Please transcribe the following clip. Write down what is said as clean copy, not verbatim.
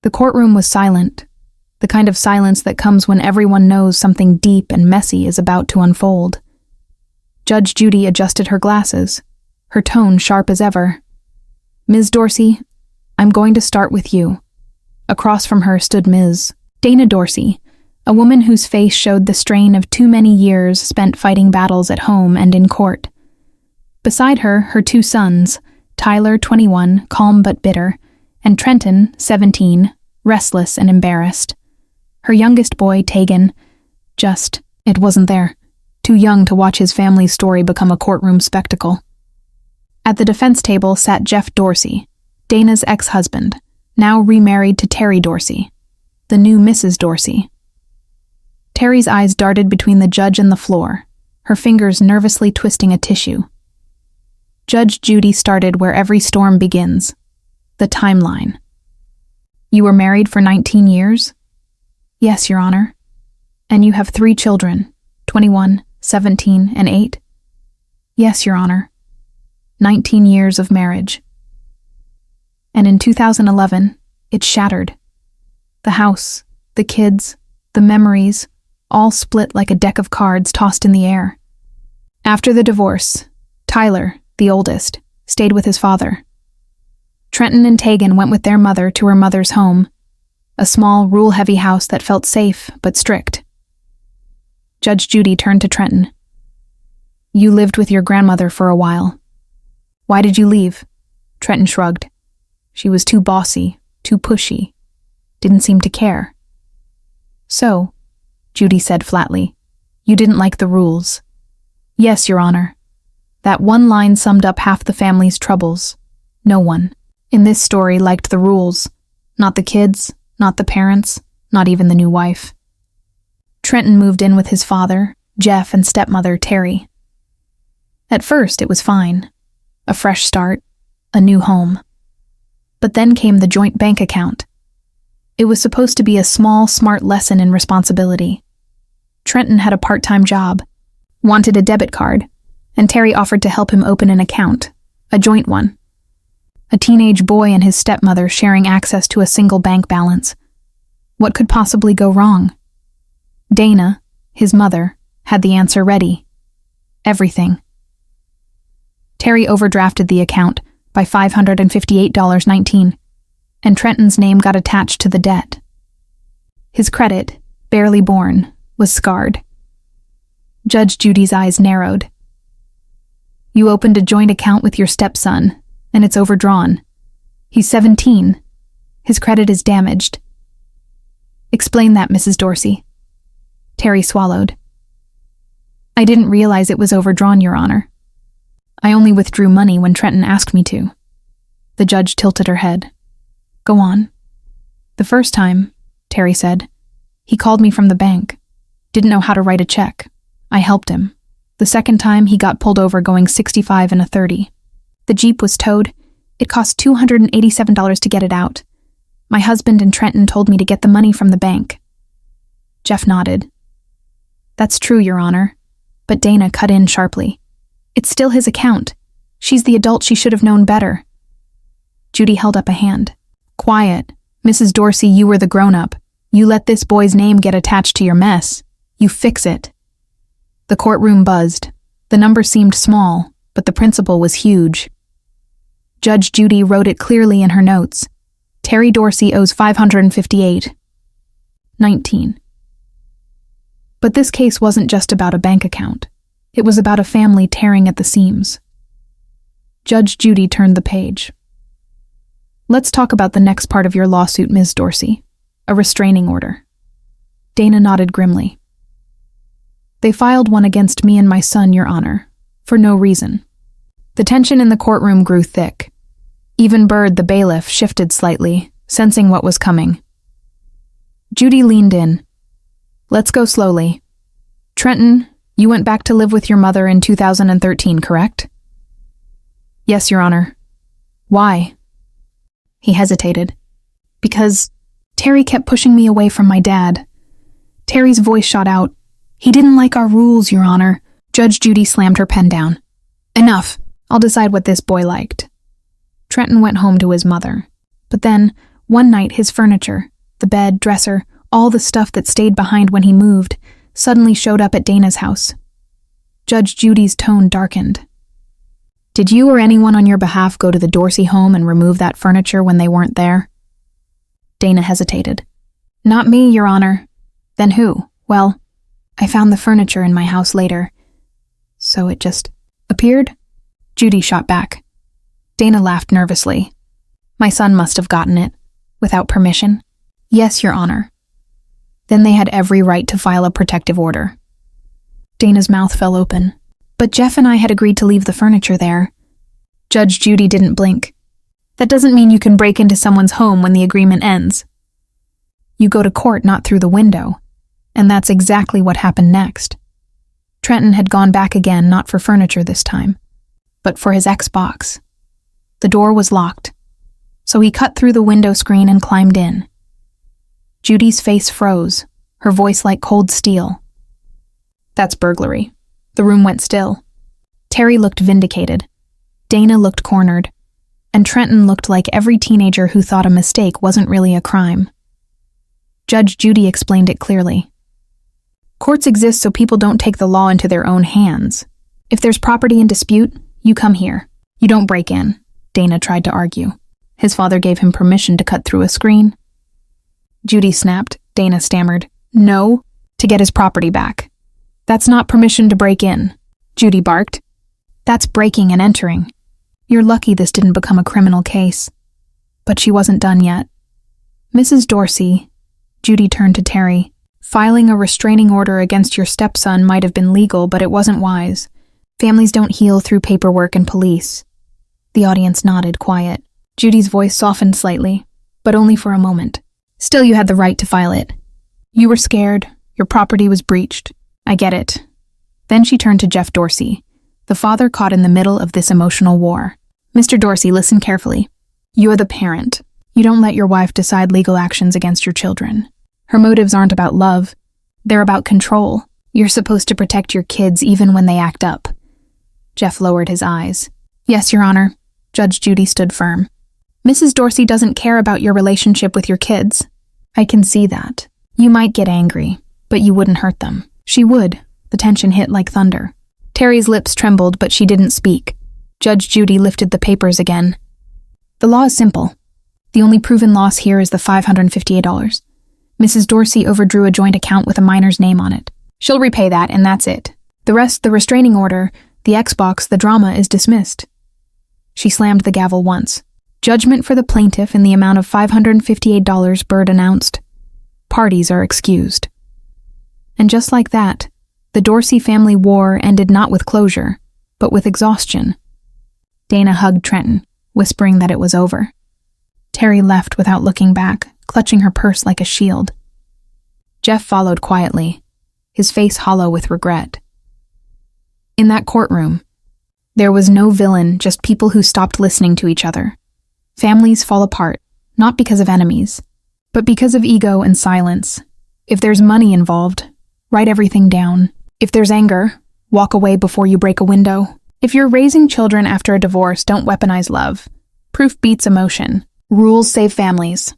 The courtroom was silent, the kind of silence that comes when everyone knows something deep and messy is about to unfold. Judge Judy adjusted her glasses, her tone sharp as ever. "Ms. Dorsey, I'm going to start with you." Across from her stood Ms. Dana Dorsey, a woman whose face showed the strain of too many years spent fighting battles at home and in court. Beside her, her two sons, Tyler, 21, calm but bitter, and Trenton, 17, restless and embarrassed. Her youngest boy, Tegan, it wasn't there, too young to watch his family's story become a courtroom spectacle. At the defense table sat Jeff Dorsey, Dana's ex-husband, now remarried to Terry Dorsey, the new Mrs. Dorsey. Terry's eyes darted between the judge and the floor, her fingers nervously twisting a tissue. Judge Judy started where every storm begins, the timeline. "You were married for 19 years? "Yes, Your Honor." "And you have 3 children, 21, 17, and 8? "Yes, Your Honor." 19 years of marriage. And in 2011, it shattered. The house, the kids, the memories, all split like a deck of cards tossed in the air. After the divorce, Tyler, the oldest, stayed with his father. Trenton and Tegan went with their mother to her mother's home, a small, rule-heavy house that felt safe but strict. Judge Judy turned to Trenton. "You lived with your grandmother for a while. Why did you leave?" Trenton shrugged. "She was too bossy, too pushy, didn't seem to care." "So," Judy said flatly, "you didn't like the rules." "Yes, Your Honor." That one line summed up half the family's troubles. No one, in this story, liked the rules. Not the kids, not the parents, not even the new wife. Trenton moved in with his father, Jeff, and stepmother, Terry. At first, it was fine. A fresh start, a new home. But then came the joint bank account. It was supposed to be a small, smart lesson in responsibility. Trenton had a part-time job, wanted a debit card, and Terry offered to help him open an account, a joint one. A teenage boy and his stepmother sharing access to a single bank balance. What could possibly go wrong? Dana, his mother, had the answer ready. Everything. Terry overdrafted the account by $558.19, and Trenton's name got attached to the debt. His credit, barely born, was scarred. Judge Judy's eyes narrowed. "You opened a joint account with your stepson, and it's overdrawn. He's 17. His credit is damaged." "Explain that, Mrs. Dorsey." Terry swallowed. "I didn't realize it was overdrawn, Your Honor. I only withdrew money when Trenton asked me to." The judge tilted her head. "Go on." "The first time," Terry said, "he called me from the bank. Didn't know how to write a check. I helped him. The second time, he got pulled over going 65 and a 30. The Jeep was towed. It cost $287 to get it out. My husband and Trenton told me to get the money from the bank." Jeff nodded. "That's true, Your Honor." But Dana cut in sharply. "It's still his account. She's the adult, she should have known better." Judy held up a hand. "Quiet. Mrs. Dorsey, you were the grown-up. You let this boy's name get attached to your mess. You fix it." The courtroom buzzed. The number seemed small, but the principle was huge. Judge Judy wrote it clearly in her notes. Terry Dorsey owes $558.19. But this case wasn't just about a bank account. It was about a family tearing at the seams. Judge Judy turned the page. "Let's talk about the next part of your lawsuit, Ms. Dorsey. A restraining order." Dana nodded grimly. "They filed one against me and my son, Your Honor, for no reason." The tension in the courtroom grew thick. Even Bird, the bailiff, shifted slightly, sensing what was coming. Judy leaned in. "Let's go slowly. Trenton, you went back to live with your mother in 2013, correct?" "Yes, Your Honor." "Why?" He hesitated. "Because Terry kept pushing me away from my dad." Terry's voice shot out. "He didn't like our rules, Your Honor." Judge Judy slammed her pen down. "Enough. I'll decide what this boy liked." Trenton went home to his mother. But then, One night, his furniture, the bed, dresser, all the stuff that stayed behind when he moved, suddenly showed up at Dana's house. Judge Judy's tone darkened. Did you or anyone on your behalf go to the Dorsey home and remove that furniture when they weren't there? Dana hesitated. Not me, Your Honor. Then who? Well, I found the furniture in my house later. So it just appeared? Judy shot back. Dana laughed nervously. My son must have gotten it. Without permission? Yes, Your Honor. Then they had every right to file a protective order. Dana's mouth fell open. But Jeff and I had agreed to leave the furniture there. Judge Judy didn't blink. That doesn't mean you can break into someone's home when the agreement ends. You go to court not through the window. And that's exactly what happened next. Trenton had gone back again, not for furniture this time, but for his Xbox. The door was locked, so he cut through the window screen and climbed in. Judy's face froze, her voice like cold steel. That's burglary. The room went still. Terry looked vindicated. Dana looked cornered. And Trenton looked like every teenager who thought a mistake wasn't really a crime. Judge Judy explained it clearly. Courts exist so people don't take the law into their own hands. If there's property in dispute, you come here. You don't break in, Dana tried to argue. His father gave him permission to cut through a screen. Judy snapped. Dana stammered. No, to get his property back. That's not permission to break in, Judy barked. That's breaking and entering. You're lucky this didn't become a criminal case. But she wasn't done yet. Mrs. Dorsey, Judy turned to Terry. Filing a restraining order against your stepson might have been legal, but it wasn't wise. Families don't heal through paperwork and police. The audience nodded, quiet. Judy's voice softened slightly, but only for a moment. Still, you had the right to file it. You were scared. Your property was breached. I get it. Then she turned to Jeff Dorsey, the father caught in the middle of this emotional war. Mr. Dorsey, listen carefully. You're the parent. You don't let your wife decide legal actions against your children. Her motives aren't about love. They're about control. You're supposed to protect your kids even when they act up. Jeff lowered his eyes. Yes, Your Honor. Judge Judy stood firm. Mrs. Dorsey doesn't care about your relationship with your kids. I can see that. You might get angry, but you wouldn't hurt them. She would. The tension hit like thunder. Terry's lips trembled, but she didn't speak. Judge Judy lifted the papers again. The law is simple. The only proven loss here is the $558. Mrs. Dorsey overdrew a joint account with a minor's name on it. She'll repay that, and that's it. The rest, the restraining order, the Xbox, the drama, is dismissed. She slammed the gavel once. Judgment for the plaintiff in the amount of $558, Bird announced. Parties are excused. And just like that, the Dorsey family war ended not with closure, but with exhaustion. Dana hugged Trenton, whispering that it was over. Terry left without looking back, clutching her purse like a shield. Jeff followed quietly, his face hollow with regret. In that courtroom, there was no villain, just people who stopped listening to each other. Families fall apart, not because of enemies, but because of ego and silence. If there's money involved, write everything down. If there's anger, walk away before you break a window. If you're raising children after a divorce, don't weaponize love. Proof beats emotion. Rules save families.